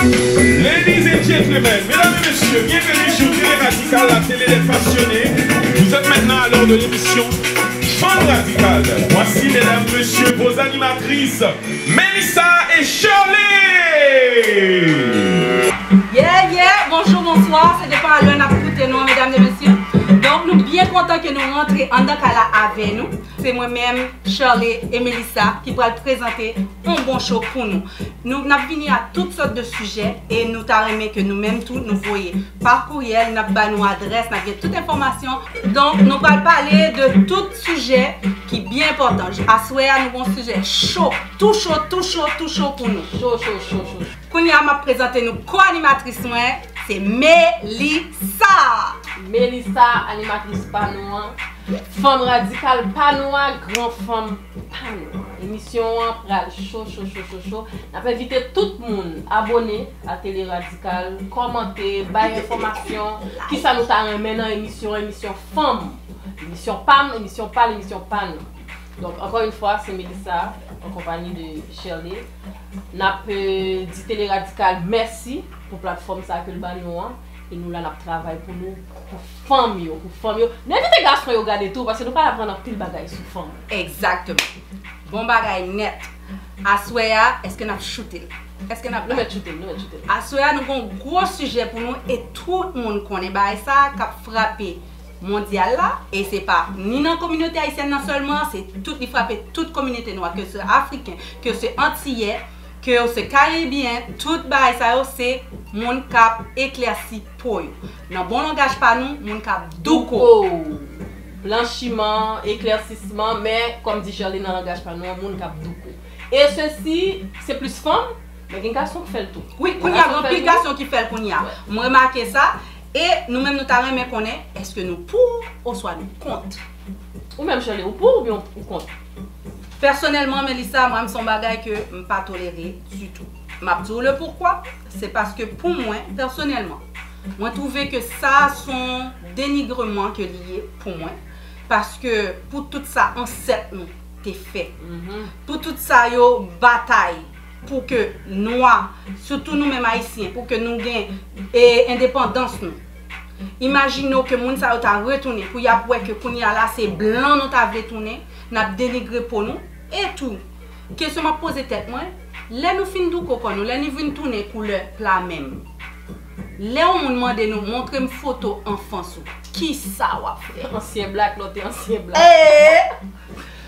Ladies and gentlemen, mesdames et messieurs, bienvenue sur Télé Radical, la télé des passionnés. Vous êtes maintenant à l'heure de l'émission Femme Radicale. Voici, mesdames et messieurs, vos animatrices, Melissa et Shirley. Bonjour, bonsoir, c'est dépend à l'heure à écouter nous, mesdames et messieurs. Donc, nous bien contents que nous rentrions en Dakala avec nous. C'est moi-même, Shirley et Melissa qui pourront présenter un bon show pour nous. Nous avons fini à toutes sortes de sujets et nous avons aimé que nous-mêmes tous nous voyons par courriel, nous avons nos adresses, nous avons toute information. Donc, nous allons parler de tout sujet qui est bien important. À souhait, nous avons un sujet chaud, tout chaud pour nous. Chaud. Kounia m'a présenté nos co-animatrices, c'est Melissa. Melissa, animatrice panoua, femme radicale panoua, grand femme panoua. Émission pral chaud. On a invité tout le monde à abonner à Télé Radical, commenter, bailler information, qui ça nous a maintenant émission femme, émission PAM, émission PAL, émission PAN. Donc encore une fois, c'est Melissa en compagnie de Shirley. N'a dit Télé Radical merci pour la plateforme ça que le banou et nous là nous travail pour nous pour femmes n'invite les garçons à regarder tout parce que nous pas apprendre pile bagaille sur femme. Exactement. Bon bagaille net. Aswaya, est-ce que nous shooté? Est-ce que nous shooté? Aswaya, nous avons un gros sujet pour nous et tout le monde connaît ça qui a frappé mondial là et c'est pas ni dans la communauté haïtienne seulement, c'est tout qui frappe toute communauté noire, que c'est africain, que c'est antillais, que c'est caribien, tout bail ça c'est monde cap éclairci pour eux. Dans bon langage pas nous, monde cap douko. Blanchiment, éclaircissement, mais comme dit Shirley dans le langage pas nous, monde cap douko. Et ceci, c'est plus femme, mais il y a un garçon qui fait le tout. Oui, il y a un petit garçon qui fait le tout. Moi remarqué ça. Et nous-mêmes, nous t'avons aimé connaître, est-ce que nous pour ou soit nous contre? Ou même Shirley, ou pour ou bien ou contre? Personnellement, Melissa, moi, c'est un bagage que je ne peux pas tolérer du tout. Je dis le pourquoi? C'est parce que pour moi, personnellement, moi, je trouve que ça, sont dénigrements que lié pour moi. Parce que pour tout ça, ancêtre, t'es fait. Pour tout ça, yo bataille. Pour que nous, surtout nous-mêmes haïtiens, pour que nous gagnions indépendance. Imaginons que nous avons retourné, pour que là c'est blanc, nous avons retourné, nous avons dénigré pour nous, et tout. Question m'a posé tête, moi, là nous finissons tout coco, là nous venons tourner couleur plat même. Là on nous demande de nous montrer une photo enfance. Qui ça va faire? Ancien black, l'autre ancien black.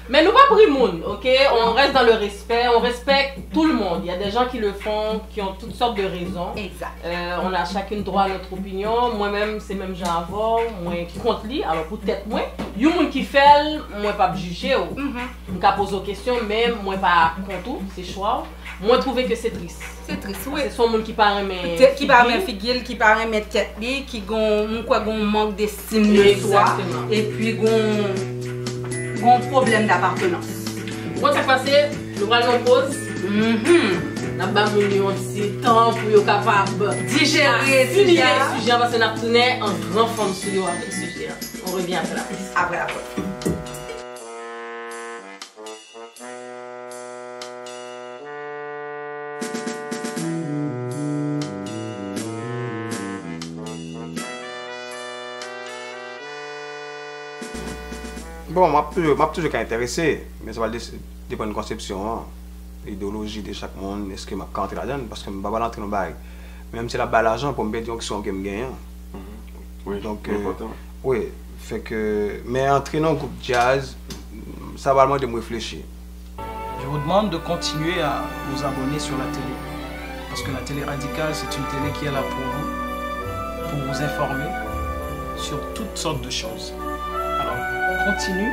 Mais nous pas pris monde, ok? On reste dans le respect, on respecte tout le monde. Il y a des gens qui le font, qui ont toutes sortes de raisons. Exact. On a chacun droit à notre opinion. Moi-même, c'est même genre avant, moi contre lui. Alors peut-être moi, il y a des gens qui font, moi pas juger. Je pas poser des questions, mais moi pas contre, c'est choix. Moi trouve que c'est triste. C'est triste, oui. C'est son monde qui paraît mais qui paraît figure, qui paraît mettre tête qui gon manque d'estime de soi et puis un problème d'appartenance. Quand ça passe, nous allons nous pause. Nous avons un petit temps pour être capable digérer le sujet parce que nous avons tourné en grand forme sur avec ce sujet. On revient après la pause. Après la pause. Bon, je suis toujours intéressé, mais ça va dépendre de la conception, l'idéologie de chaque monde, est-ce que je vais rentrer là-dedans, parce que je ne vais pas rentrer dans le bail. Même si je n'ai l'argent pour me mettre une action que je gagne. Oui, donc, oui, fait que, mais entrer dans un groupe jazz, ça va vraiment de me réfléchir. Je vous demande de continuer à vous abonner sur la télé, parce que la télé radicale, c'est une télé qui est là pour vous informer sur toutes sortes de choses. Alors, continue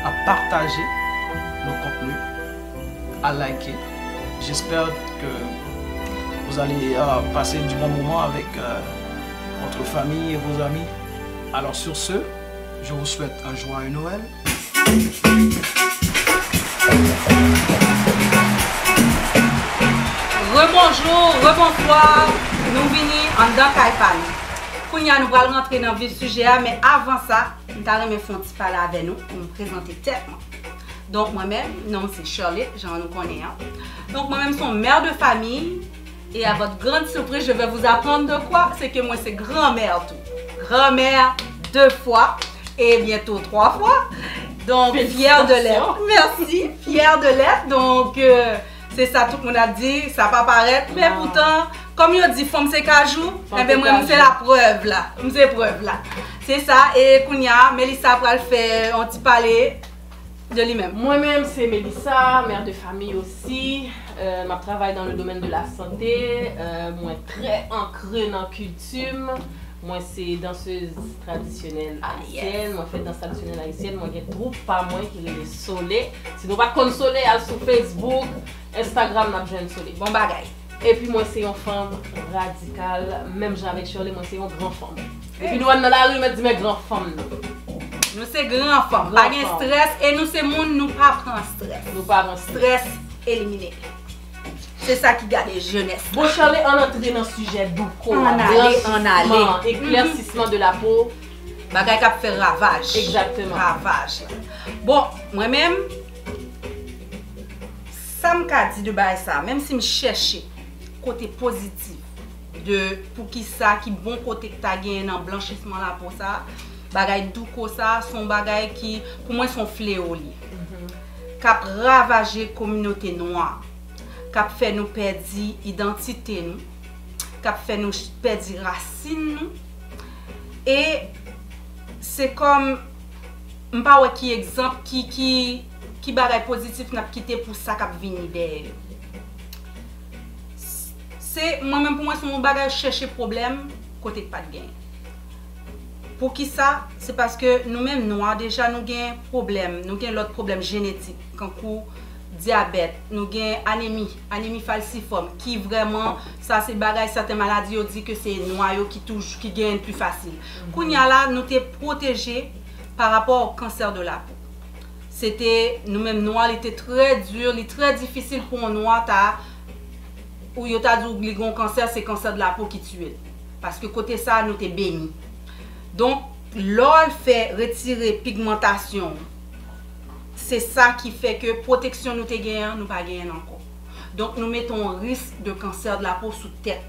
à partager nos contenus, à liker. J'espère que vous allez passer du bon moment avec votre famille et vos amis. Alors sur ce, je vous souhaite un joyeux Noël. Rebonjour, rebonsoir, nous venons en dans Kaipan. Kounia, nous allons rentrer dans le vif sujet, mais avant ça, nous allons faire un petit parler avec nous pour nous présenter tête. Donc moi-même, non c'est Shirley, j'en nous connais. Donc moi-même, je suis mère de famille Et à votre grande surprise, je vais vous apprendre de quoi? C'est que moi, c'est grand-mère tout. Grand-mère 2 fois et bientôt 3 fois. Donc, fière de l'être. Merci, fière de l'être. Donc, c'est ça tout le monde a dit. Ça va pas paraître. Mais pourtant, comme il dit, femme c'est cajou. Eh bien, moi, c'est la preuve là. C'est preuve là. C'est ça. Et Kounia, Melissa va le faire un petit palais de lui-même. Moi-même, c'est Melissa, mère de famille aussi. Je travaille dans le domaine de la santé. Moi, très ancrée dans la culture. Moi, c'est danseuse traditionnelle haïtienne. Moi, fais danse traditionnelle haïtienne. Moi, j'ai un groupe pas moi qui est Soleil. Sinon, pas qu'on Soleil sur Facebook, Instagram, n'a besoin de Soleil. Bon bagaille. Et puis, moi, c'est une femme radicale. Même avec Shirley, moi, c'est une grande femme. Et puis, nous, dans la rue, je dis, mais grande femme. Nous, c'est grand femme. Pas de stress. Et nous, c'est monde, nous pas prendre stress. Nous pas prendre stress éliminé. C'est ça qui garde les jeunesses. Bon, Charlie, on entre dans le sujet d'Ouko. On allait. Éclaircissement de la peau. Bagay qui fait ravage. Exactement. Ravage. Bon, moi-même, ça me dit de bailler ça, même si je cherche côté positif de pour qui ça, qui bon côté que tu as gagné dans le blanchissement la peau ça, bagay d'Ouko ça, son bagay qui, pour moi, sont fléaux. Qui a ravagé la communauté noire. Qui fait nous perdre l'identité, qui fait nous perdre racines. Et c'est comme, je ne sais pas qui exemple, qui bagaille positif n'a quitté pour ça qui vient derrière. C'est moi-même pour moi, c'est mon bagage chercher problème côté pas de gain. Pour qui ça? C'est parce que nous-mêmes noirs, déjà nous avons problème, nous avons l'autre problème génétique. Quand diabète, nous avons anémie falciforme, qui vraiment, ça c'est bagay, certaines maladies, on dit que c'est noyau qui gagne plus facile. Kounya là, nous sommes protégés par rapport au cancer de la peau. C'était, nous-mêmes noirs, il était très dur, il était très difficile pour un noir, où il a dit que le cancer, c'est le cancer de la peau qui tue. Parce que côté ça, nous sommes bénis. Donc, l'ol fait retirer pigmentation. C'est ça qui fait que protection nous te gagnons, nous pas gagnons encore. Donc nous mettons un risque de cancer de la peau sous tête.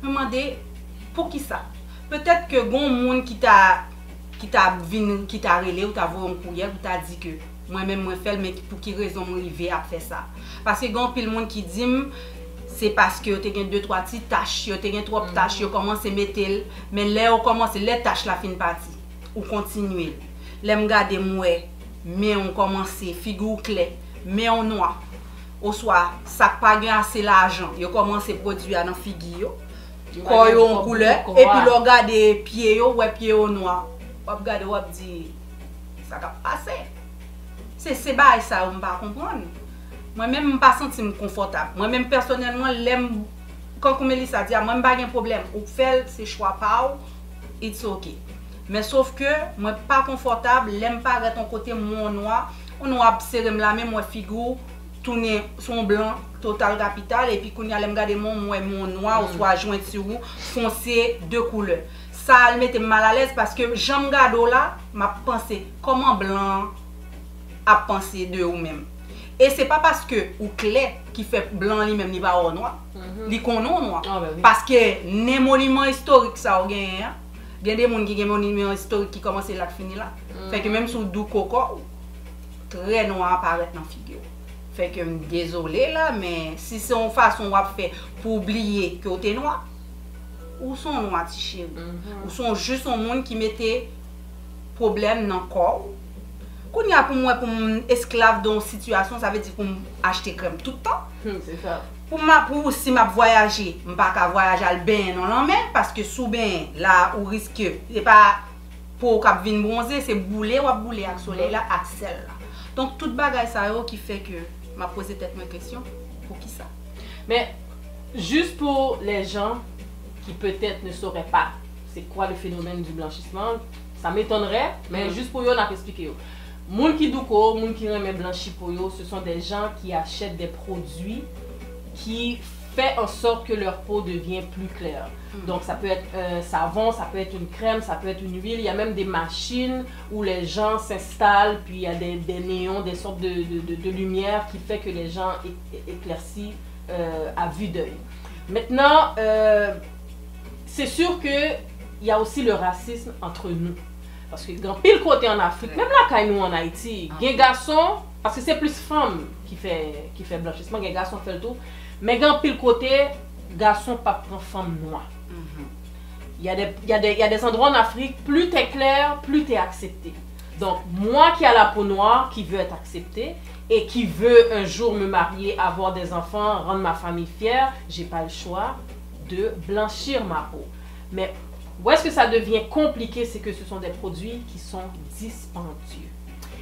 Je me demande pour qui ça? Peut-être que gon monde qui t'a relé ou t'a vu un courrier ou t'a dit que moi-même moi fait mais pour qui raison moi arrivé à faire ça. Parce que gon pile monde qui dit c'est parce que tu as 2-3 petites taches, tu as 3 taches, tu commences à mettre mais là on commence les taches la fin partie ou continuer. Là me garder moi mais on commence figure claire mais on noir au soir ça pas gain assez l'argent yo commence produire dans figure quoi yo en couleur et puis le regarder pied yo ouais pied au noir on regarder on dit ça va passer c'est bail ça on pas comprendre moi même pas senti confortable moi même personnellement l'aime quand Melissa dit moi pas gain problème ou fait c'est choix pas it's okay. Mais sauf que moi pas confortable, l'aime pas avec ton côté mon noir, on noir serré la même moi figure tourner son blanc total capital et puis qu'on y a l'aime garder mon noir ou soit joint sur vous foncé de couleurs. Ça me mettait mal à l'aise parce que j'aime garder là, m'a pensé comment blanc a pensé de ou même. Et c'est pas parce que ou clair qui fait blanc lui même ni pas au noir, li konon noir. Parce que les monuments historiques ça au gain. Il y a des gens qui ont des monuments historiques qui commencent là et finissent là. Fait que même sur du coco, très noir apparaît dans la figure. Fait que désolé là, mais si c'est une façon de faire pour oublier que tu es noir, ou sont noirs, chérie, ou sont juste un monde qui mettait problème dans le corps. Quand il y a pour moi, pour esclave dans une situation, ça veut dire pour acheter crème tout le temps. C'est ça. Pour si m'a voyager, je ne peux pas voyager à bain non la mer parce que sous bain là ou risque c'est pas pour cap venir bronzer, c'est bouler ou bouler avec soleil là avec sel là. Donc toute bagaille ça qui fait que m'a posé peut-être ma question pour qui ça. Mais juste pour les gens qui peut-être ne sauraient pas c'est quoi le phénomène du blanchissement, ça m'étonnerait, mais juste pour eux on a expliqué. Moun qui douko, moun qui remet blanchi pour eux, ce sont des gens qui achètent des produits qui fait en sorte que leur peau devient plus claire. Donc ça peut être un savon, ça peut être une crème, ça peut être une huile. Il y a même des machines où les gens s'installent, puis il y a des néons, des sortes de lumière qui fait que les gens éclaircissent à vue d'œil. Maintenant, c'est sûr qu'il y a aussi le racisme entre nous. Parce que grand pile côté en Afrique, même là quand nous en Haïti, les garçons, parce que c'est plus femmes qui fait blanchissement, les garçons font le tout, mais grand pile côté, garçons pas prend femme noire. Il y a des endroits en Afrique, plus t'es clair, plus t'es accepté. Donc moi qui a la peau noire, qui veut être acceptée, et qui veut un jour me marier, avoir des enfants, rendre ma famille fière, j'ai pas le choix de blanchir ma peau. Mais où est-ce que ça devient compliqué, c'est que ce sont des produits qui sont dispendieux.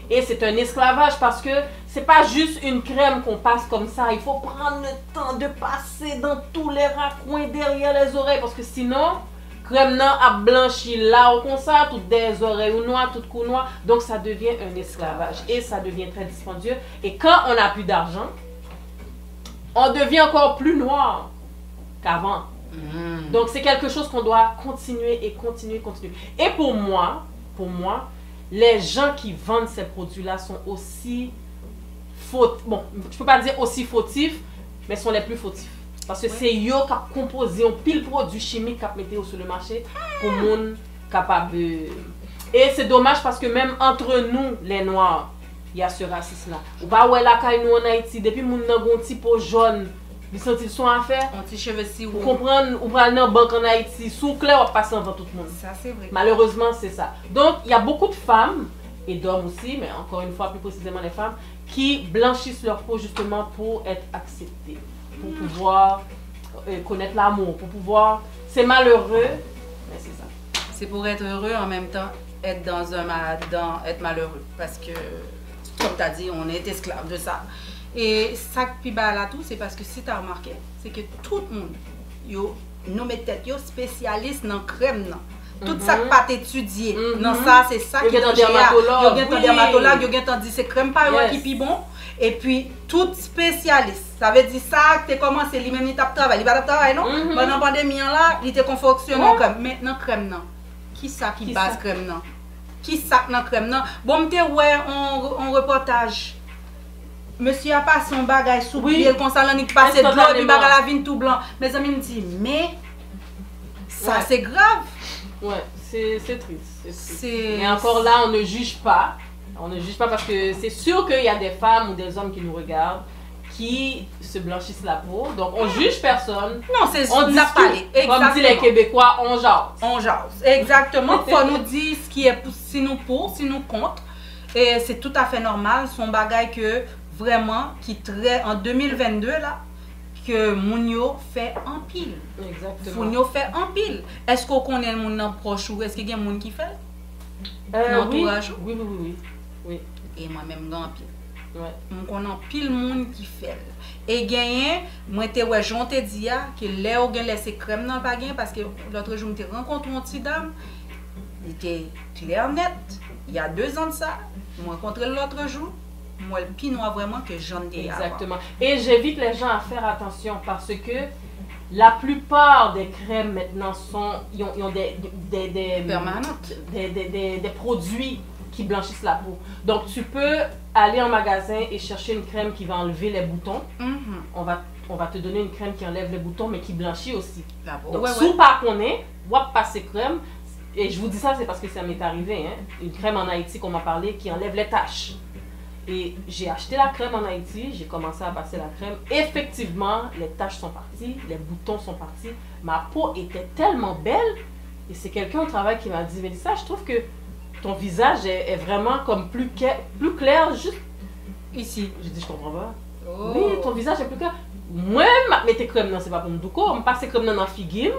Et c'est un esclavage parce que c'est pas juste une crème qu'on passe comme ça. Il faut prendre le temps de passer dans tous les raccoins derrière les oreilles parce que sinon, crème nan a blanchi là au comme ça, toutes des oreilles noires, toutes cou noires. Donc ça devient un esclavage et ça devient très dispendieux. Et quand on n'a plus d'argent, on devient encore plus noir qu'avant. Donc c'est quelque chose qu'on doit continuer et continuer. Et pour moi, les gens qui vendent ces produits-là sont aussi fautifs. Bon, je peux pas dire aussi fautifs, mais sont les plus fautifs. Parce que c'est eux qui ont composé un pile produit chimique qui ont mis sur le marché pour les gens capables de... Et c'est dommage parce que même entre nous, les Noirs, il y a ce racisme-là. Ou pas ouais là quand nous en Haïti, depuis que nous avons un petit pot jaune, ils sont sont à faire. Un petit cheveu si vous comprenez, ou prenez une banque en Haïti, sous clair, on passe devant tout le monde. Ça c'est vrai. Malheureusement, c'est ça. Donc, il y a beaucoup de femmes, et d'hommes aussi, mais encore une fois, plus précisément les femmes, qui blanchissent leur peau justement pour être acceptées, pour pouvoir connaître l'amour, pour pouvoir... C'est malheureux, mais c'est ça. C'est pour être heureux en même temps, être être malheureux. Parce que, comme tu as dit, on est esclave de ça. Et ça qui bas là tout, c'est parce que si tu as remarqué, c'est que tout le monde, nous mettons spécialistes dans la crème. Tout ça qui pas étudié. Non, ça, c'est ça qui est un dermatologue. Il y a un dermatologue, il y a un dit c'est crème pas qui est bon. Et puis, tout spécialiste. Ça veut dire ça, tu commencé, lui-même, il t'a travaillé. Il va travailler, non? Pendant la pandémie, là, il était confectionné en crème. Maintenant, crème, non. Qui ça qui base crème, non? Qui ça dans crème, non? Bon, tu ouais, on reportage. Monsieur a passé son bagage sous pied, comme ça, il passe de l'eau, il bagage la vigne tout blanc. Mes amis me disent, mais ça c'est grave. Ouais, c'est triste. Mais encore là, on ne juge pas. On ne juge pas parce que c'est sûr qu'il y a des femmes ou des hommes qui nous regardent qui se blanchissent la peau. Donc on juge personne. Non, c'est on dit parlé. Comme disent les Québécois, on jase. On jase. Exactement. Il faut nous dire ce qui est si nous pour, si nous contre. Et c'est tout à fait normal. Son bagage que vraiment qui très en 2022 là que Mounio fait en pile. Exactement. Mounio fait en pile. Est-ce qu'on connaît le monde proche ou est-ce qu'il y a un monde qui fait? Oui. Et moi-même dans pile. Ouais. On connaît pile monde qui fait. Et gagné, moi te ouais, j'on te dit que là on laissé crème dans pas gain parce que l'autre jour on rencontré une petite dame. Il était clair net. Il y a 2 ans de ça. Moi rencontré l'autre jour. Moi, le pinot vraiment que j'en ai. Exactement. Et j'invite les gens à faire attention parce que la plupart des crèmes maintenant ils ont des permanentes, des produits qui blanchissent la peau. Donc tu peux aller en magasin et chercher une crème qui va enlever les boutons. On va te donner une crème qui enlève les boutons mais qui blanchit aussi. Donc sous pas qu'on est, passer crème. Et je vous dis ça c'est parce que ça m'est arrivé. Hein? Une crème en Haïti qu'on m'a parlé qui enlève les taches. Et j'ai acheté la crème en Haïti, j'ai commencé à passer la crème. Effectivement, les taches sont parties, les boutons sont partis. Ma peau était tellement belle. Et c'est quelqu'un au travail qui m'a dit, Mélissa, je trouve que ton visage est vraiment comme plus clair, juste ici. J'ai dit, je comprends pas. Oh. Oui, ton visage est plus clair. Moi, je mets crème, non, c'est pas pour me douco. Je passe crème dans figuim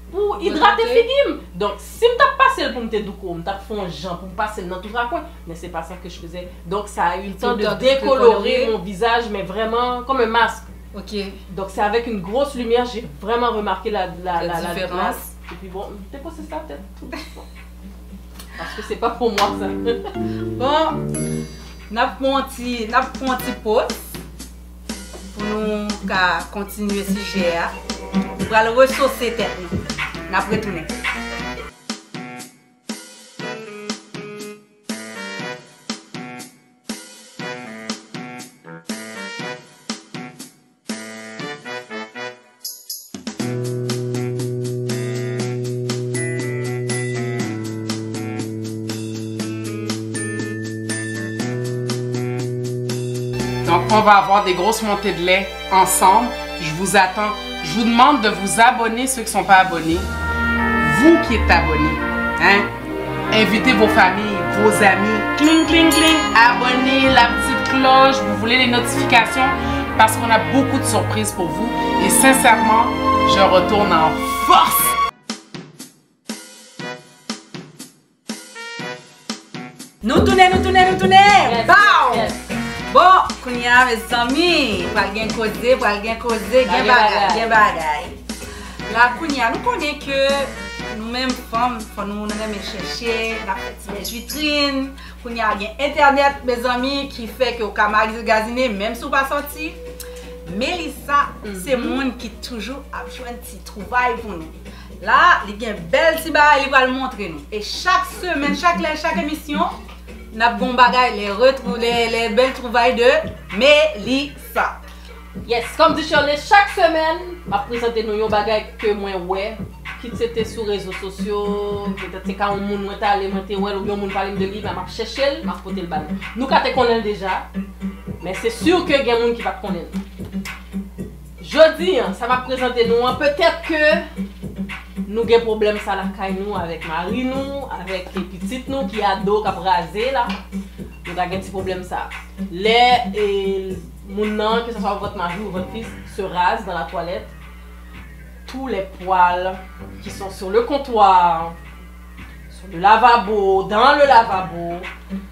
pour hydrater figuim. Donc, si je t'ai passé pour me douco, je t'ai fait un genre pour me passer dans tout le coin. Mais c'est pas ça que je faisais. Donc, ça a eu le temps de décolorer mon visage, mais vraiment comme un masque. Ok. Donc, c'est avec une grosse lumière, j'ai vraiment remarqué la différence. Et puis bon, t'es passé ça peut-être tout. Parce que c'est pas pour moi ça. Bon, n'a pas un petit pause pour nous continuer ce sujet. Pour aller ressourcer tête nous. N'a pas retourner. on va avoir des grosses montées de lait ensemble. Je vous attends. Je vous demande de vous abonner, ceux qui ne sont pas abonnés. Vous qui êtes abonnés, hein? Invitez vos familles, vos amis. Cling, cling, cling. Abonnez, la petite cloche. Vous voulez les notifications parce qu'on a beaucoup de surprises pour vous. Et sincèrement, je retourne en force. Nous tournons. Yes, Bow! yes. Bon, kounya mes amis, pral gen koze, gen bagay. La kounya, nous connaissons que nous-mêmes femmes, faut nous aimer chercher, la petite vitrine. Kounya gen internet, mes amis, qui fait que au magasiner même si vous pas sorti. Melissa, c'est monde qui toujours a besoin de petit trouvaille pour nous. Là, il y a une belle petit bagay, il va le montrer nous. Et chaque semaine, chaque émission, nous avons les belles trouvailles de Melissa. Yes, comme dit Shirley, chaque semaine, je présente nous un bagage que moi ouais, qui c'était sur les réseaux sociaux, peut-être c'est quand on moun allé monter ouais ou bien on parler de lui, m'a chercher, m'a porter le ballon. Nous quand connaît déjà, mais c'est sûr que y a monde qui va connaître. Jeudi, ça va présenter nous, peut-être que nous avons problème ça la caille nous avec Marie nous, avec les petites nous qui ado qui a rasé là. Nous avons un petit problème ça. Les moun que ce soit votre mari ou votre fils se rase dans la toilette. Tous les poils qui sont sur le comptoir, sur le lavabo, dans le lavabo,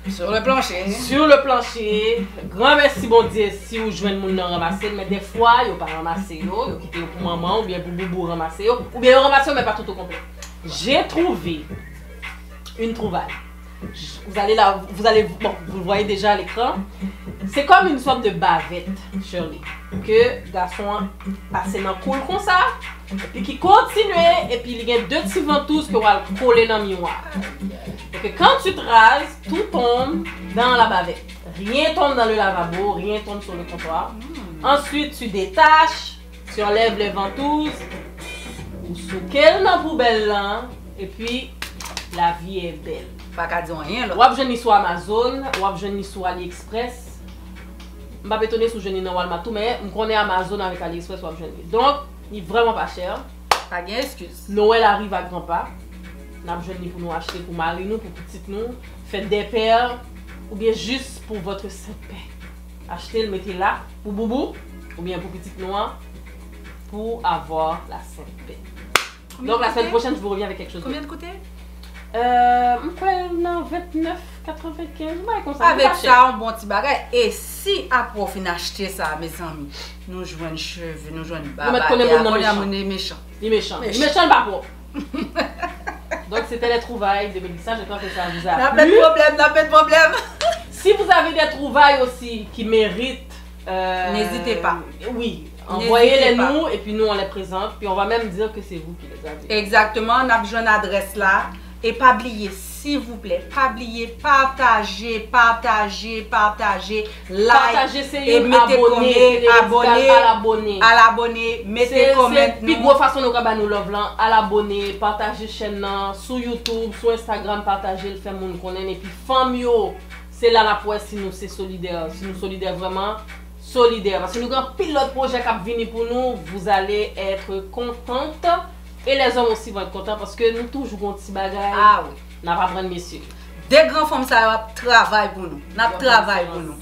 Sur le plancher. Grand merci bon Dieu si vous jouez le monde ramasser, mais des fois ils pas ramasser yo, ils quitté pour maman ou bien pour boubou ramasser yo, ou bien ramasser mais pas tout au complet. J'ai trouvé une trouvaille. Vous allez bon, vous le voyez déjà à l'écran. C'est comme une sorte de bavette, Shirley, que garçon passait dans le cool comme ça, et puis qui continuait, et puis il y a deux petits ventouses que on va coller dans le miroir. Et que quand tu te rases, tout tombe dans la bavette. Rien tombe dans le lavabo, rien tombe sur le comptoir. Ensuite, tu détaches, tu enlèves les ventouses, ou sous quelle dans la poubelle là, et puis la vie est belle. Pas qu'à dire rien là. Ou abjeni sur Amazon, ou abjeni sur AliExpress. Je ne vais pas étonner si je suis dans Walmart, mais je connais Amazon avec AliExpress ou abjeni. Donc, il n'est vraiment pas cher. Pas de excuse. Noël arrive à grands pas. Nous avons besoin pour nous acheter pour Marie, nous, pour petite nous. Faites des paires, ou bien juste pour votre Saint-Père. Achetez-le, mettez là pour Boubou, ou bien pour petite noire, pour avoir la Saint-Père. Donc, la semaine prochaine, je vous reviens avec quelque chose. Combien de côté? Non, 29,95, Avec ça, un bon petit bagage. Et si après on finit acheter ça, mes amis, nous jouons une cheveux, nous jouons une barbe, on est méchant. Il est méchant. Il est méchant, pas pour. Donc, c'était les trouvailles de Melissa. J'espère que ça vous a plu. N'a pas de problème. Si vous avez des trouvailles aussi qui méritent, n'hésitez pas. Oui. Envoyez-les nous et puis nous on les présente. Puis on va même dire que c'est vous qui les avez. Exactement. On a besoin d'adresse là. Et pas oublier, s'il vous plaît, pas oublier, partagez, like, et mettez abonner, à l'abonner, mettez comment. C'est plus grosse façon de nous love là, à l'abonner, partagez chaîne là, sur YouTube, sur Instagram, partagez le fait moun connaît et puis famio, c'est là la poisse si nous c'est solidaire, si nous solidaires vraiment solidaires parce que nous avons pilote projet qui a venu pour nous, vous allez être contente. Et les hommes aussi vont être contents parce que nous toujours un petit bagage. Ah oui. Nous pas prendre messieurs. Des grands femmes ça travail pour nous. Nous travail pour nous.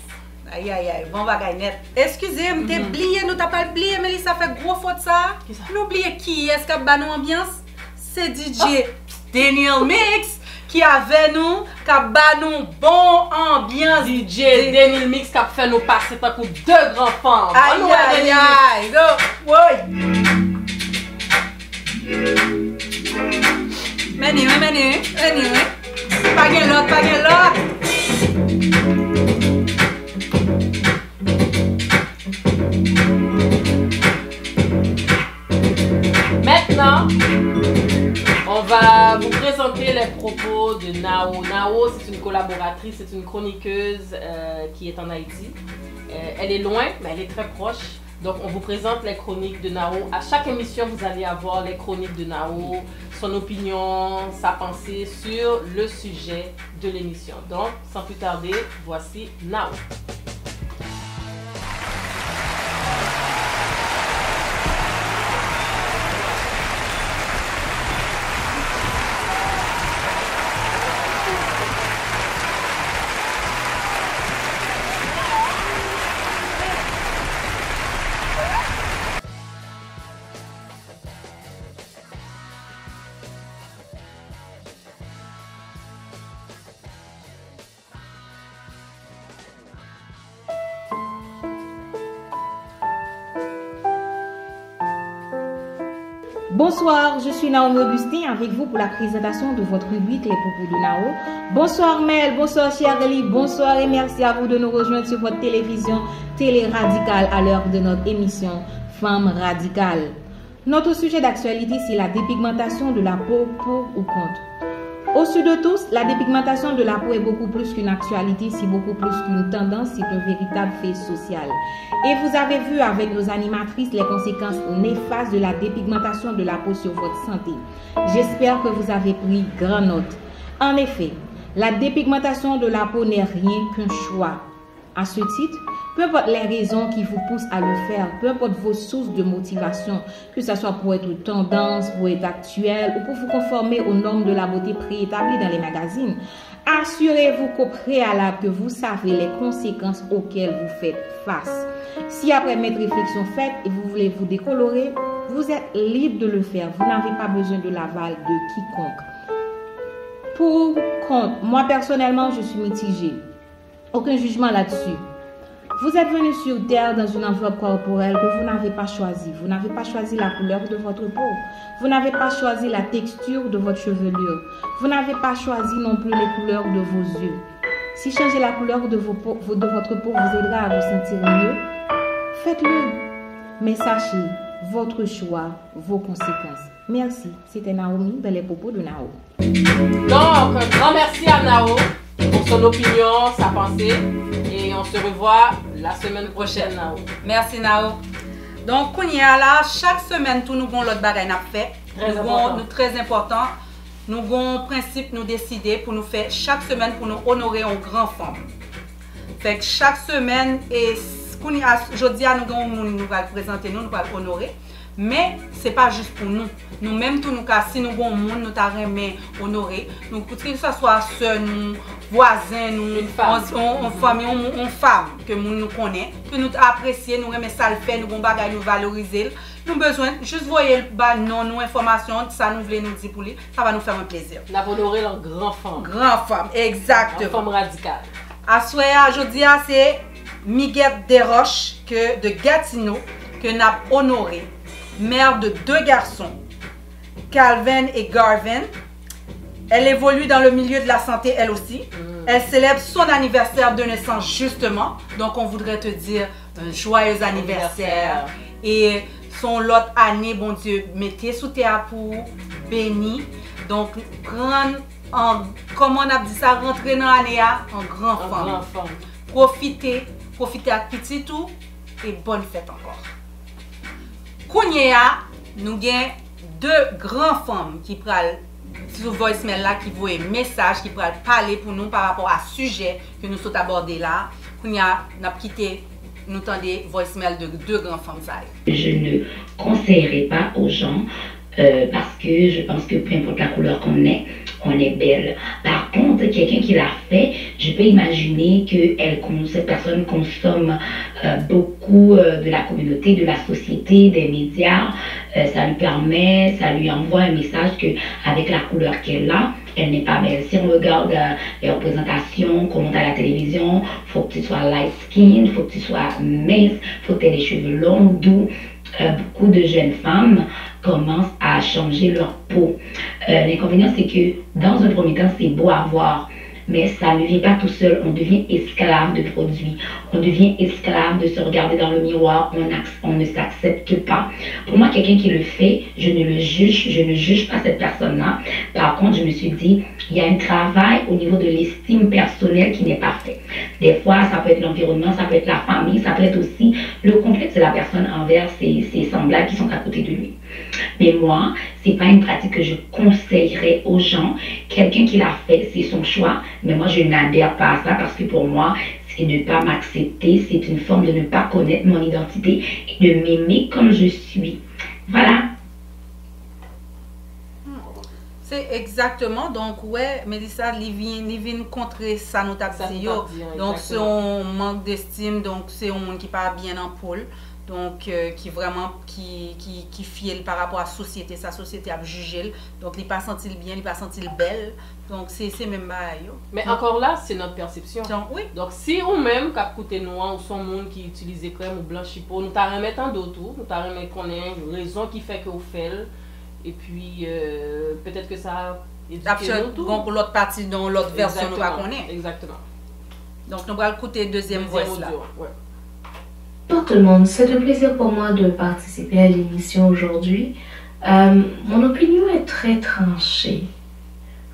Aïe aïe aïe, bon bagage net. Excusez-moi, t'es oublié, nous t'as pas oublié, mais ça fait gros faute ça. Nous oublié qui est-ce qui a ban nous ambiance? C'est DJ Daniel Mix qui avait nous, qui a ban nous bon ambiance. DJ Daniel Mix qui a fait nous passer par coup deux grands femmes. Aïe aïe aïe. Oui. Menu. Pas l'autre. Maintenant, on va vous présenter les propos de Nao. Nao, c'est une collaboratrice, c'est une chroniqueuse qui est en Haïti. Elle est loin, mais elle est très proche. Donc, on vous présente les chroniques de Nao. À chaque émission, vous allez avoir les chroniques de Nao, son opinion, sa pensée sur le sujet de l'émission. Donc, sans plus tarder, voici Nao. Bonsoir, je suis Naomi Augustin avec vous pour la présentation de votre rubrique Les Propos de Nao. Bonsoir Mel, bonsoir Charlie, bonsoir et merci à vous de nous rejoindre sur votre télévision Télé Radicale à l'heure de notre émission Femmes Radicales. Notre sujet d'actualité, c'est la dépigmentation de la peau, pour ou contre. Au sud de tous, la dépigmentation de la peau est beaucoup plus qu'une actualité, c'est beaucoup plus qu'une tendance, c'est un véritable fait social. Et vous avez vu avec nos animatrices les conséquences néfastes de la dépigmentation de la peau sur votre santé. J'espère que vous avez pris grande note. En effet, la dépigmentation de la peau n'est rien qu'un choix. À ce titre, peu importe les raisons qui vous poussent à le faire, peu importe vos sources de motivation, que ce soit pour être tendance, pour être actuel ou pour vous conformer aux normes de la beauté préétablies dans les magazines, assurez-vous qu'au préalable que vous savez les conséquences auxquelles vous faites face. Si après maintes réflexions faites et vous voulez vous décolorer, vous êtes libre de le faire. Vous n'avez pas besoin de l'aval de quiconque. Pour contre, moi personnellement, je suis mitigée. Aucun jugement là-dessus. Vous êtes venu sur Terre dans une enveloppe corporelle que vous n'avez pas choisie. Vous n'avez pas choisi la couleur de votre peau. Vous n'avez pas choisi la texture de votre chevelure. Vous n'avez pas choisi non plus les couleurs de vos yeux. Si changer la couleur de votre peau vous aidera à vous sentir mieux, faites-le. Mais sachez, votre choix, vos conséquences. Merci. C'était Naomi dans les propos de Nao. Donc, un grand merci à Nao pour son opinion, sa pensée. Et on se revoit la semaine prochaine, Nao. Merci Nao. Donc, Kounia là, chaque semaine, tout nous avons l'autre bagaille n'a fait. Très important. Nous avons un principe, nous décider pour nous faire chaque semaine pour nous honorer un grand femme. Fait que chaque semaine, et aujourd'hui, nous allons nous présenter, nous allons honorer. Mais ce n'est pas juste pour nous. Nous-mêmes, si nous avons un monde, nous allons honorer. Que ce soit soeur, nous, voisins, nous, une famille, une femme que nous connaissons, que nous apprécions, nous aimons ça le faire, nous avons nous valoriser. Nous avons besoin juste voyer non, nous informations, ça nous voulons nous dire pour lui, ça va nous faire un plaisir. Nous avons honoré leur grand femme. Grand femme, exactement. Une femme radicale. À soir, aujourd'hui, c'est Miguette Desroches de Gatineau que nous avons honoré. Mère de 2 garçons, Calvin et Garvin. Elle évolue dans le milieu de la santé elle aussi. Elle célèbre son anniversaire de naissance justement. Donc on voudrait te dire un joyeux anniversaire. Et son lot année, bon Dieu, mettez sous terre pour béni. Donc prendre, comment on a dit ça, rentrer dans l'année en grand femme. Profitez à petit tout et bonne fête encore. Kounia, nous avons 2 grandes femmes qui prennent sur voicemail là, qui voient un message, qui prennent parler pour nous par rapport à ce sujet que nous sommes abordés là. Kounia, nous avons quitté, nous tendez voicemail de 2 grandes femmes. Je ne conseillerais pas aux gens parce que je pense que peu importe la couleur qu'on est belle. Par contre, quelqu'un qui l'a fait, je peux imaginer que cette personne consomme beaucoup de la communauté, de la société, des médias. Ça lui permet, ça lui envoie un message qu'avec la couleur qu'elle a, elle n'est pas belle. Si on regarde les représentations qu'on monte à la télévision, il faut que tu sois light skin, il faut que tu sois mince, il faut que tu aies les cheveux longs, doux. Beaucoup de jeunes femmes commencent à changer leur peau. L'inconvénient, c'est que dans un premier temps, c'est beau à voir, mais ça ne vient pas tout seul. On devient esclave de produits. On devient esclave de se regarder dans le miroir. On ne s'accepte pas. Pour moi, quelqu'un qui le fait, je ne juge pas cette personne-là. Par contre, je me suis dit, il y a un travail au niveau de l'estime personnelle qui n'est pas fait. Des fois, ça peut être l'environnement, ça peut être la famille, ça peut être aussi le complexe de la personne envers ses semblables qui sont à côté de lui. Mais moi, c'est pas une pratique que je conseillerais aux gens. Quelqu'un qui l'a fait, c'est son choix. Mais moi, je n'adhère pas à ça parce que pour moi, c'est ne pas m'accepter. C'est une forme de ne pas connaître mon identité et de m'aimer comme je suis. Voilà. C'est exactement. Donc, ouais, Mélissa, vient contrer ça, nous donc, c'est un manque d'estime. Donc, c'est un monde qui part bien en pôle. Donc, qui vraiment, qui fiel par rapport à la société. Sa société a jugé. Donc, il n'est pas senti bien, il n'est pas senti belle. Donc, c'est même bail. Mais encore là, c'est notre perception. Donc, oui. Donc, si ou même, qu'à côté noir, ou son monde qui utilise crème ou blanchipot, nous t'arrêtons en d'autres, nous t'arrêtons qu'on ait une raison qui fait que vous faites. Et puis, peut-être que ça a éduqué Absolument. nous tous. Bon, pour l'autre partie, dans l'autre version, nous ne Exactement. connaissons. Exactement. Donc, nous allons écouter deuxième voix là. audio, ouais. Bonjour tout le monde, c'est un plaisir pour moi de participer à l'émission aujourd'hui. Mon opinion est très tranchée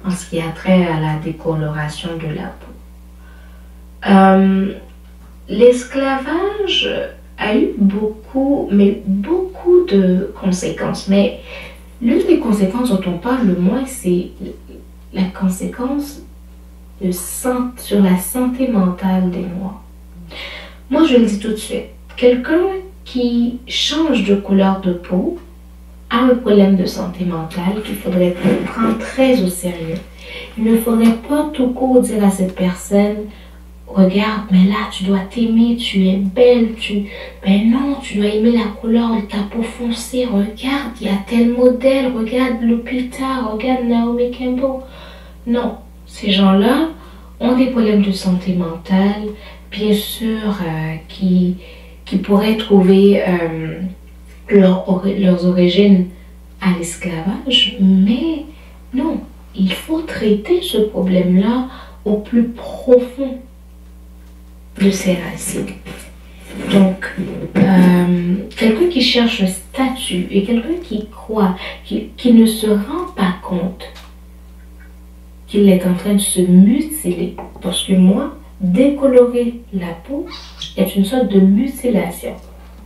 en ce qui a trait à la décoloration de la peau. L'esclavage a eu beaucoup de conséquences, mais l'une des conséquences dont on parle le moins, c'est la conséquence sur la santé mentale des Noirs. Moi, je le dis tout de suite, quelqu'un qui change de couleur de peau a un problème de santé mentale qu'il faudrait prendre très au sérieux. Il ne faudrait pas tout court dire à cette personne, regarde, mais là, tu dois t'aimer, tu es belle, ben non, tu dois aimer la couleur de ta peau foncée, regarde, il y a tel modèle, regarde Lupita, regarde Naomi Campbell. Non, ces gens-là ont des problèmes de santé mentale, bien sûr, qui pourraient trouver leurs origines à l'esclavage, mais non, il faut traiter ce problème-là au plus profond de ses racines. Donc, quelqu'un qui cherche un statut et quelqu'un qui croit, qui ne se rend pas compte qu'il est en train de se mutiler, parce que moi, décolorer la peau est une sorte de mutilation.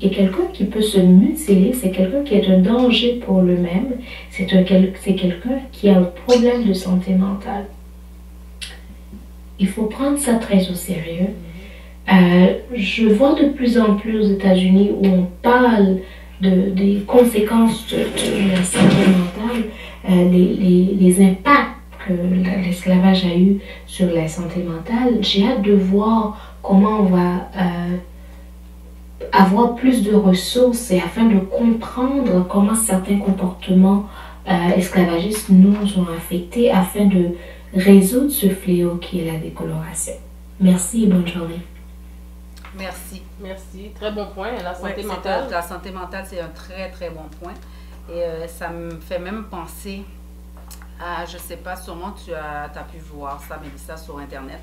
Et quelqu'un qui peut se mutiler, c'est quelqu'un qui est un danger pour lui-même, c'est quelqu'un qui a un problème de santé mentale. Il faut prendre ça très au sérieux. Je vois de plus en plus aux États-Unis où on parle des conséquences de la santé mentale, les impacts que l'esclavage a eu sur la santé mentale. J'ai hâte de voir comment on va avoir plus de ressources et afin de comprendre comment certains comportements esclavagistes nous ont affectés afin de résoudre ce fléau qui est la décoloration. Merci et bonne journée. Merci. Merci. Très bon point. La santé Ouais, mentale. La santé mentale, c'est un très, très bon point. Et ça me fait même penser à, je sais pas, sûrement tu as pu voir ça, Mélissa, sur Internet.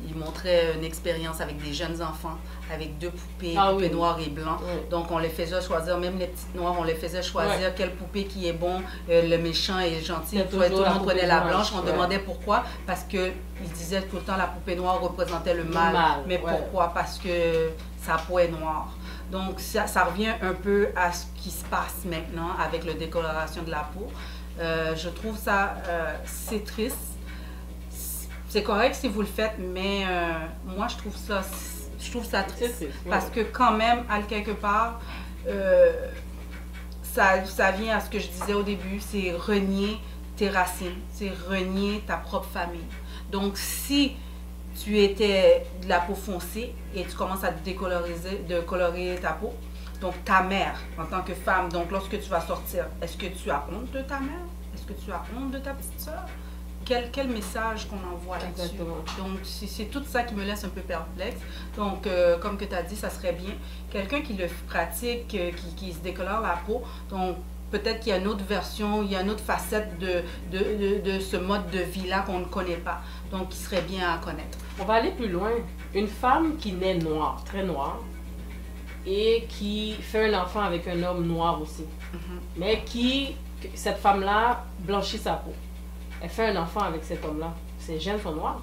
Il montrait une expérience avec des jeunes enfants, avec deux poupées, poupées noires et blancs. Oui. Donc, on les faisait choisir, même les petites noires, on les faisait choisir quelle poupée qui est bon, le méchant et le gentil. Tout le monde prenait la blanche. On demandait pourquoi. Parce qu'ils disaient tout le temps que la poupée noire représentait le mal. Mais pourquoi? Parce que sa peau est noire. Donc, ça revient un peu à ce qui se passe maintenant avec la décoloration de la peau. Je trouve ça, c'est triste. C'est correct si vous le faites, mais moi, je trouve ça triste. Parce que quand même, à quelque part, ça vient à ce que je disais au début, c'est renier tes racines, c'est renier ta propre famille. Donc, si tu étais de la peau foncée et tu commences à colorer ta peau, donc ta mère, en tant que femme, donc lorsque tu vas sortir, est-ce que tu as honte de ta mère? Est-ce que tu as honte de ta petite soeur? Quel message qu'on envoie là-dessus? Donc, c'est tout ça qui me laisse un peu perplexe. Donc, comme que tu as dit, ça serait bien. Quelqu'un qui le pratique, qui se décolore la peau, donc peut-être qu'il y a une autre version, il y a une autre facette de ce mode de vie-là qu'on ne connaît pas. Donc, qui serait bien à connaître. On va aller plus loin. Une femme qui naît noire, très noire, et qui fait un enfant avec un homme noir aussi. Mais cette femme-là blanchit sa peau. Elle fait un enfant avec cet homme-là. Ses gènes sont noirs.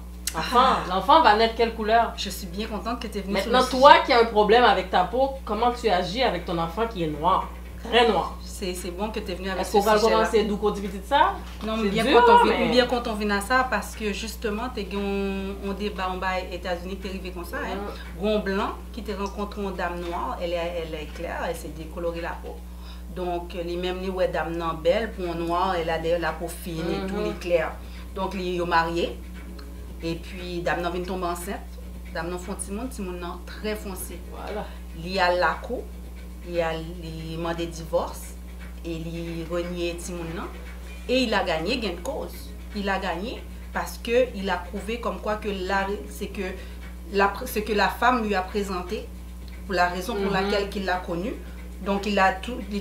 L'enfant va naître quelle couleur? Je suis bien contente que tu es venue. Maintenant, toi qui as un problème avec ta peau, comment tu agis avec ton enfant qui est noir? Très noir. C'est bon que tu es venue avec ce sujet-là. Est-ce qu'on va commencer d'où qu'on dit ça? Non, mais bien quand on vient à ça, parce que justement, on débat en bas aux États-Unis, tu es arrivé comme ça. Gon blanc qui te rencontre une dame noire, elle est claire, elle s'est décolorée la peau. Donc, les mêmes les ouais, dame non belle, pour un noir, elle a la peau fine et tout, les clairs. Donc, ils sont mariés. Et puis, dame non vient tomber enceinte. Dame non font Timon non très foncé. Voilà. Il y a la cour, il y a les mandats de divorce, et il renié Timon non. Et il a gagné gain de cause. Il a gagné parce qu'il a prouvé comme quoi que ce que la femme lui a présenté, pour la raison pour laquelle il l'a connu. Donc, il a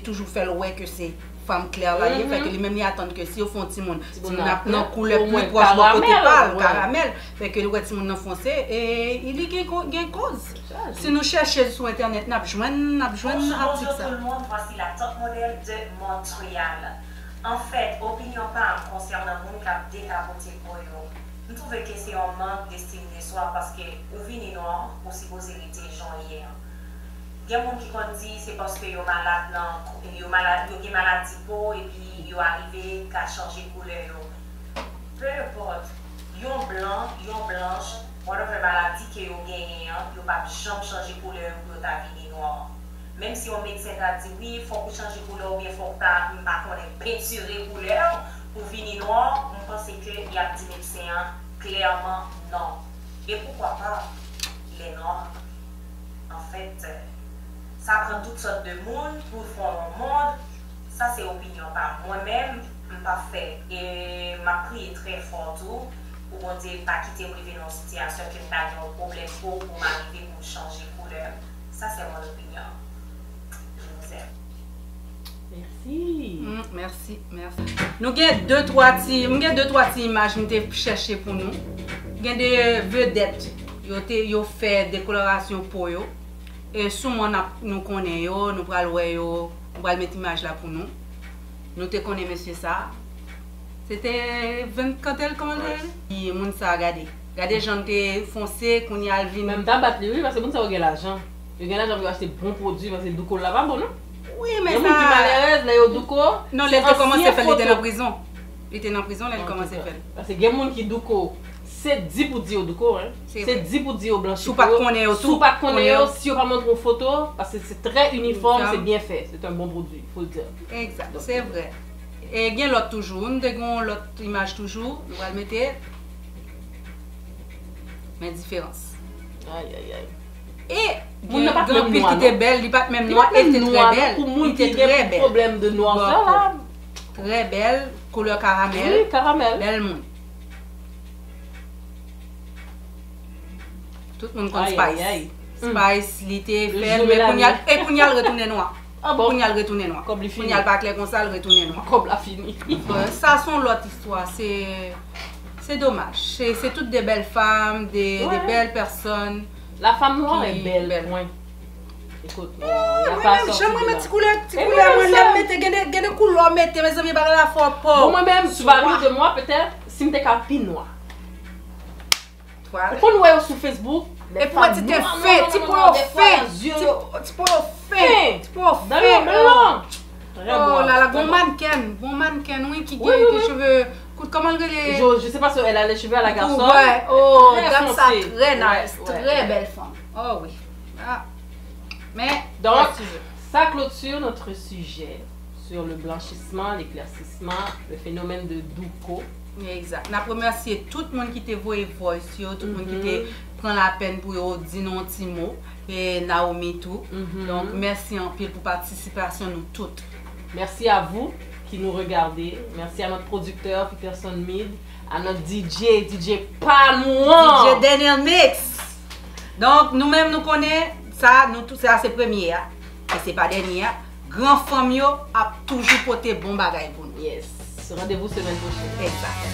toujours fait le ouais que c'est femme claire là, fait que lui-même il attend que si au fond ti moun n'a couleur au moins plus proche de côté pâle, ouais. caramel, fait que le ti moun nan foncé et il y a une cause. Si nous cherchons sur internet, n'a besoin article ça. Tout le monde, voici la top modèle de Montréal. En fait, opinion pas concernant mon cap décapoté pour eux. Nous trouvons que c'est un manque d'estime de soi parce que au vini noir pour supposer hériter gens hier. Il y a des gens qui disent c'est parce que yo malade non, yo maladie peau et puis yo arrivé qu'à changer couleur. Peu importe, yon blanc, yon blanche, whatever maladie que yo gagné, yo pas jamais changer couleur pour ta vie noire. Même si un médecin t'a dit oui, il faut que changer couleur ou bien il faut que tu peinturer couleur pour venir noir, on pense qu'il y a des médecins clairement non. Et pourquoi pas les noirs? En fait, ça prend toutes sortes de monde pour faire un monde. Ça c'est opinion par moi-même, je pas fait. Et ma prière très fort tout pour mon Dieu pas quitter me dans une situation que je n'ai un problème pour m'arriver pour changer couleur. Ça c'est mon opinion. Merci. Merci. Nous avons deux trois petites images nous avons cherché pour nous. Nous avons des vedettes. Ils ont fait des colorations pour eux. Et souvent nous connaissons, nous allons mettre l'image là pour nous. Nous te connaissons monsieur ça. C'était 24 ans comment il moun ça regarder. Regardez gens te foncé qu'on y a le même ta batterie oui parce que moun ça a l'argent. Il y a l'argent pour acheter bon produit parce que du coup là pas bon non. Oui, mais ça... malheureuse, là, au Douko. Non, il a commencé à faire, il était en prison. Il était en prison, là, il a commencé à faire. Parce que il y a des gens qui Douko, c'est 10 pour 10 au Douko. C'est 10 pour 10 au blanc. Si vous ne connaissez pas tout. Si vous ne connaissez pas, si vous ne montrez une photo, parce que c'est très uniforme, c'est bien fait. C'est un bon produit, il faut le dire. Exact, c'est vrai. Et il y a l'autre toujours, nous avons l'autre image toujours, nous allons mettre. Mais différence. Aïe, aïe, aïe. Et il y a une pile qui était belle, il pas même noir, elle était très belle. Il était très belle. Problème de noirceur là. Très belle, couleur caramel. Oui, caramel. Belle monde. Tout le monde connaît Spice. Spice, il était fait, mais pour y aller retourner noir. Ah bon? Pour y aller retourner noir. Comme les filles. Pour y aller pas clair comme ça, retourner noir. Comme la fini. Ça sont l'autre histoire, c'est dommage. C'est toutes des belles femmes, des belles personnes. La femme noire est belle. Écoute, j'aimerais mettre couleur, mettre des couleurs, mettre mes amis par la fois pas. Moi-même, tu vas rire de moi peut-être si je suis capine noire. Voilà. Pour nous voir sur Facebook. Et pour tu t'es fait, tu peux faire. Oh là là, bon mannequin, oui, qui a des cheveux. Comment les... Je sais pas si elle a les cheveux à la garçon. Ouais, oh, regarde ça, très nice, très belle femme. Oh oui. Ah. Mais, donc, ça clôture notre sujet sur le blanchissement, l'éclaircissement, le phénomène de Douko. Exact. Je remercie tout le monde qui t'a vu voice, tout le monde qui t'a pris la peine pour dire non petit mot, et Naomi tout. Donc, merci en pile pour participation nous toutes. Merci à vous qui nous regardez. Merci à notre producteur Peterson Mid, à notre DJ Panois. DJ Daniel Mix. Donc nous-mêmes nous connaissons ça, nous tout ça c'est première et c'est pas dernière. Grand famille a toujours porté bon bagage pour nous. Yes. Rendez-vous semaine prochaine. Exact.